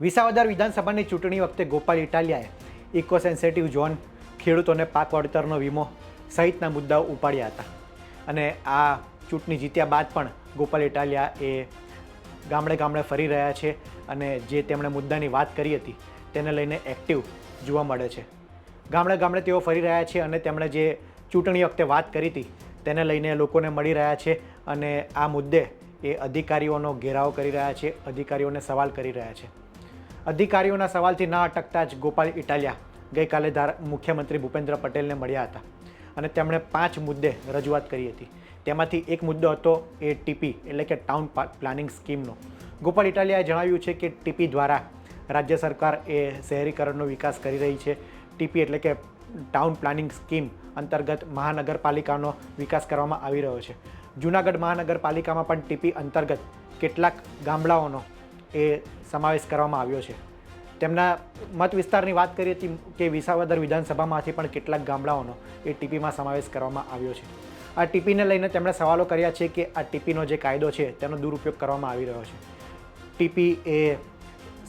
વિસાવદર વિધાનસભાની ચૂંટણી વખતે ગોપાલ ઇટાલિયાએ ઇકો સેન્સિટિવ ઝોન, ખેડૂતોને પાક વાવેતરનો વીમો સહિતના મુદ્દાઓ ઉપાડ્યા હતા અને આ ચૂંટણી જીત્યા બાદ પણ ગોપાલ ઇટાલિયા એ ગામડે ગામડે ફરી રહ્યા છે અને જે તેમણે મુદ્દાની વાત કરી હતી તેને લઈને એક્ટિવ જોવા મળે છે. ગામડે ગામડે તેઓ ફરી રહ્યા છે અને તેમણે જે ચૂંટણી વખતે વાત કરી હતી તેને લઈને લોકોને મળી રહ્યા છે અને આ મુદ્દે એ અધિકારીઓનો ઘેરાવ કરી રહ્યા છે, અધિકારીઓને સવાલ કરી રહ્યા છે. અધિકારીઓના સવાલથી ના અટકતા જ ગોપાલ ઇટાલિયા ગઈકાલે મુખ્યમંત્રી ભૂપેન્દ્ર પટેલને મળ્યા હતા અને તેમણે 5 મુદ્દે રજૂઆત કરી હતી. તેમાંથી એક મુદ્દો હતો એ ટીપી એટલે કે ટાઉન પ્લાનિંગ સ્કીમનો. ગોપાલ ઇટાલિયાએ જણાવ્યું છે કે ટીપી દ્વારા રાજ્ય સરકાર એ શહેરીકરણનો વિકાસ કરી રહી છે. ટીપી એટલે કે ટાઉન પ્લાનિંગ સ્કીમ અંતર્ગત મહાનગરપાલિકાનો વિકાસ કરવામાં આવી રહ્યો છે. જૂનાગઢ મહાનગરપાલિકામાં પણ ટીપી અંતર્ગત કેટલાક ગામડાઓનો એ સમાવેશ કરવામાં આવ્યો છે. તેમના મત વિસ્તારની વાત કરી હતી કે વિસાવદર વિધાનસભામાંથી પણ કેટલાક ગામડાઓનો એ ટીપીમાં સમાવેશ કરવામાં આવ્યો છે. આ ટીપીને લઈને તેમણે સવાલો કર્યા છે કે આ ટીપીનો જે કાયદો છે તેનો દુરુપયોગ કરવામાં આવી રહ્યો છે. ટીપી એ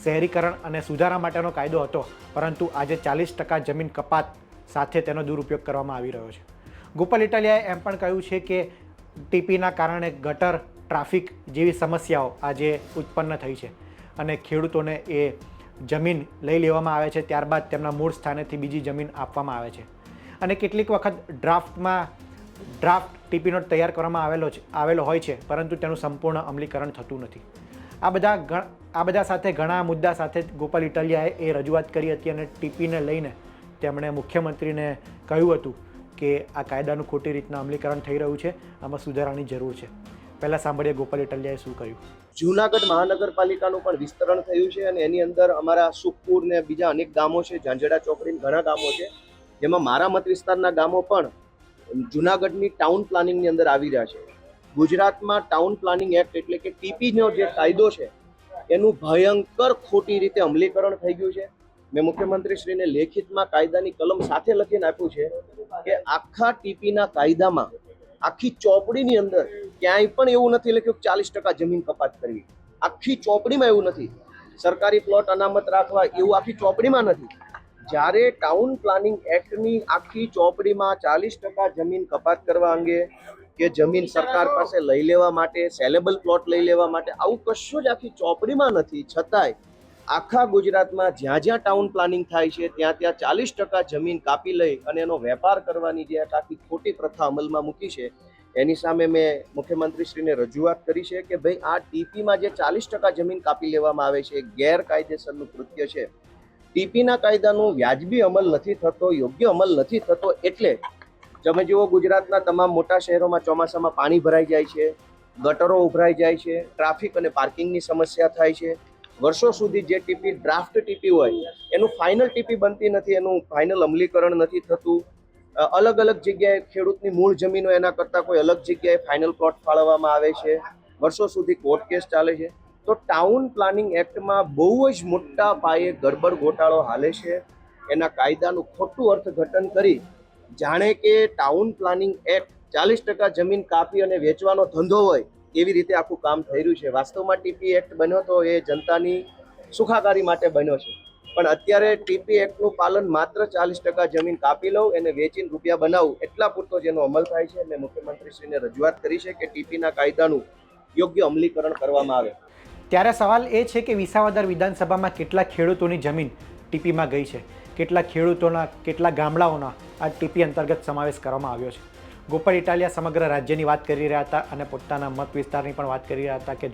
શહેરીકરણ અને સુધારા માટેનો કાયદો હતો, પરંતુ આજે 40% જમીન કપાત સાથે તેનો દુરુપયોગ કરવામાં આવી રહ્યો છે. ગોપાલ ઇટાલિયાએ એમ પણ કહ્યું છે કે ટીપીના કારણે ગટર, ટ્રાફિક જેવી સમસ્યાઓ આજે ઉત્પન્ન થઈ છે અને ખેડૂતોને એ જમીન લઈ લેવામાં આવે છે, ત્યારબાદ તેમના મૂળ સ્થાનેથી બીજી જમીન આપવામાં આવે છે અને કેટલીક વખત ડ્રાફ્ટ ટીપીનો તૈયાર કરવામાં આવેલો હોય છે, પરંતુ તેનું સંપૂર્ણ અમલીકરણ થતું નથી. આ બધા સાથે ઘણા મુદ્દા સાથે ગોપાલ ઇટાલિયાએ એ રજૂઆત કરી હતી અને ટીપીને લઈને તેમણે મુખ્યમંત્રીને કહ્યું હતું કે આ કાયદાનું ખોટી રીતના અમલીકરણ થઈ રહ્યું છે, આમાં સુધારાની જરૂર છે. પહેલાં સાંભળીએ ગોપાલ ઇટાલિયાએ શું કહ્યું. જૂનાગઢ મહાનગરપાલિકાનું પણ વિસ્તરણ થયું છે અને એની અંદર અમારા સુખપુર ને બીજા અનેક ગામો છે, ઝાંઝડા ચોકડી ઘણા ગામો છે, જેમાં મારા મત વિસ્તારના ગામો પણ જૂનાગઢની ટાઉન પ્લાનિંગની અંદર આવી રહ્યા છે. ગુજરાતમાં ટાઉન પ્લાનિંગ એક્ટ એટલે કે ટીપીનો જે કાયદો છે એનું ભયંકર ખોટી રીતે અમલીકરણ થઈ ગયું છે. મેં મુખ્યમંત્રીશ્રીને લેખિતમાં કાયદાની કલમ સાથે લખીને આપ્યું છે કે આખા ટીપીના કાયદામાં આખી ચોપડીની અંદર ક્યાંય પણ એવું નથી લખ્યું કે 40% જમીન કપાત કરવી. આખી ચોપડીમાં એવું નથી. સરકારી પ્લોટ અનામત રાખવા એવું આખી ચોપડીમાં નથી. જ્યારે ટાઉન પ્લાનિંગ એક્ટની આખી ચોપડીમાં 40% જમીન કપાત કરવા અંગે કે જમીન સરકાર પાસે લઈ લેવા માટે, સેલેબલ પ્લોટ લઈ લેવા માટે આવું કશું જ આખી ચોપડીમાં નથી, છતાંય આખા ગુજરાતમાં જ્યાં જ્યાં ટાઉન પ્લાનિંગ થાય છે ત્યાં 40% જમીન કાપી લઈ અને એનો વેપાર કરવાની જે આખી ખોટી પ્રથા અમલમાં મૂકી છે, એની સામે મેં મુખ્યમંત્રીશ્રીને રજૂઆત કરી છે કે ભાઈ આ ટીપીમાં જે 40% જમીન કાપી લેવામાં આવે છે એ ગેરકાયદેસરનું કૃત્ય છે. ટીપીના કાયદાનું વ્યાજબી અમલ નથી થતો, યોગ્ય અમલ નથી થતો. એટલે તમે જુઓ ગુજરાતના તમામ મોટા શહેરોમાં ચોમાસામાં પાણી ભરાઈ જાય છે, ગટરો ઉભરાઈ જાય છે, ટ્રાફિક અને પાર્કિંગની સમસ્યા થાય છે. વર્ષો સુધી જે ટીપી ડ્રાફ્ટ ટીપી હોય એનું ફાઇનલ ટીપી બનતી નથી, એનું ફાઇનલ અમલીકરણ નથી થતું. અલગ અલગ જગ્યાએ ખેડૂતની મૂળ જમીનો એના કરતાં કોઈ અલગ જગ્યાએ ફાઇનલ પ્લોટ ફાળવવામાં આવે છે. વર્ષો સુધી કોર્ટ કેસ ચાલે છે. તો ટાઉન પ્લાનિંગ એક્ટમાં બહુ જ મોટા પાયે ગડબડ ગોટાળો હાલે છે. એના કાયદાનું ખોટું અર્થઘટન કરી જાણે કે ટાઉન પ્લાનિંગ એક્ટ 40% જમીન કાપી અને વેચવાનો ધંધો હોય એવી રીતે આખું કામ થઈ રહ્યું છે. વાસ્તવમાં ટીપી એક્ટ બન્યો તો એ જનતાની સુખાકારી માટે બન્યો છે, પણ અત્યારે ટીપી એક્ટનું પાલન માત્ર 40% જમીન કાપી લઉં એને વેચીને રૂપિયા બનાવું એટલા પૂરતો જેનો અમલ થાય છે. મેં મુખ્યમંત્રીશ્રીને રજૂઆત કરી છે કે ટીપીના કાયદાનું યોગ્ય અમલીકરણ કરવામાં આવે. ત્યારે સવાલ એ છે કે વિસાવદર વિધાનસભામાં કેટલા ખેડૂતોની જમીન ટીપીમાં ગઈ છે, કેટલા ખેડૂતોના, કેટલા ગામડાઓના આ ટીપી અંતર્ગત સમાવેશ કરવામાં આવ્યો છે. ગોપાલ ઇટાલિયા સમગ્ર રાજ્યની વાત કરી રહ્યા હતા અને પોતાના મત વિસ્તારની પણ વાત કરી રહ્યા હતા કે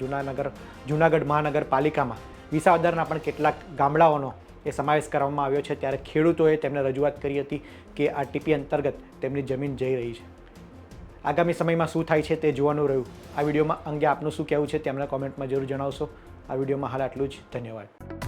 જૂનાગઢ મહાનગરપાલિકામાં વિસાવદરના પણ કેટલાક ગામડાઓનો એ સમાવેશ કરવામાં આવ્યો છે. ત્યારે ખેડૂતોએ તેમને રજૂઆત કરી હતી કે આ ટીપી અંતર્ગત તેમની જમીન જઈ રહી છે. આગામી સમયમાં શું થાય છે તે જોવાનું રહ્યું. આ વિડીયોમાં અંગે આપનું શું કહેવું છે તેમને કોમેન્ટમાં જરૂર જણાવશો. આ વિડીયોમાં હાલ આટલું જ. ધન્યવાદ.